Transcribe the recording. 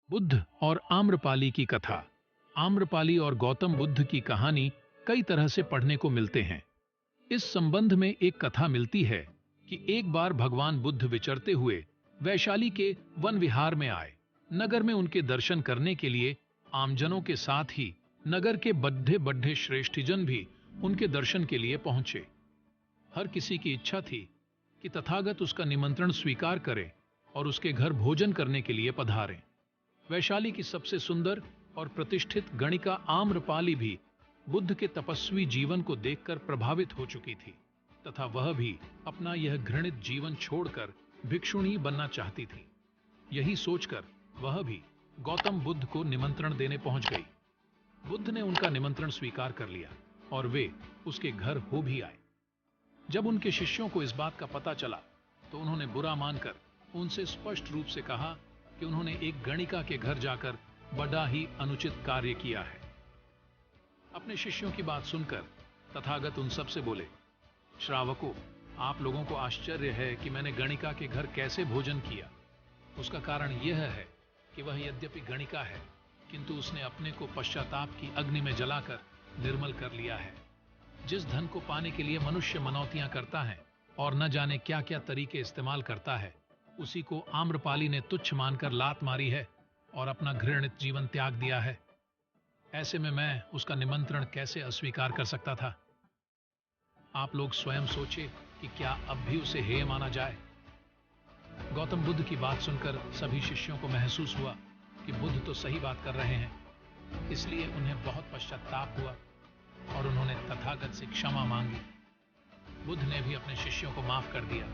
बुद्ध और आम्रपाली की कथा। आम्रपाली और गौतम बुद्ध की कहानी कई तरह से पढ़ने को मिलते हैं। इस संबंध में एक कथा मिलती है कि एक बार भगवान बुद्ध विचरते हुए वैशाली के वन विहार में आए। नगर में उनके दर्शन करने के लिए आमजनों के साथ ही नगर के बड्ढे बड्ढे श्रेष्ठजन भी उनके दर्शन के लिए पहुंचे। हर किसी की इच्छा थी कि तथागत उसका निमंत्रण स्वीकार करे और उसके घर भोजन करने के लिए पधारें। वैशाली की सबसे सुंदर और प्रतिष्ठित गणिका आम्रपाली भी बुद्ध के तपस्वी जीवन को देखकर प्रभावित हो चुकी थी तथा वह भी अपना यह घृणित जीवन छोड़कर भिक्षुणी बनना चाहती थी। यही सोचकर वह भी गौतम बुद्ध को निमंत्रण देने पहुंच गई। बुद्ध ने उनका निमंत्रण स्वीकार कर लिया और वे उसके घर हो भी आए। जब उनके शिष्यों को इस बात का पता चला तो उन्होंने बुरा मानकर उनसे स्पष्ट रूप से कहा कि उन्होंने एक गणिका के घर जाकर बड़ा ही अनुचित कार्य किया है। अपने शिष्यों की बात सुनकर तथागत उन सब से बोले, श्रावकों, आप लोगों को आश्चर्य है कि मैंने गणिका के घर कैसे भोजन किया। उसका कारण यह है कि वह यद्यपि गणिका है किंतु उसने अपने को पश्चाताप की अग्नि में जलाकर निर्मल कर लिया है। जिस धन को पाने के लिए मनुष्य मनौतियां करता है और न जाने क्या क्या तरीके इस्तेमाल करता है, उसी को आम्रपाली ने तुच्छ मानकर लात मारी है और अपना घृणित जीवन त्याग दिया है। ऐसे में मैं उसका निमंत्रण कैसे अस्वीकार कर सकता था। आप लोग स्वयं सोचिए कि क्या अब भी उसे हेय माना जाए। गौतम बुद्ध की बात सुनकर सभी शिष्यों को महसूस हुआ कि बुद्ध तो सही बात कर रहे हैं। इसलिए उन्हें बहुत पश्चाताप हुआ और उन्होंने तथागत से क्षमा मांगी। बुद्ध ने भी अपने शिष्यों को माफ कर दिया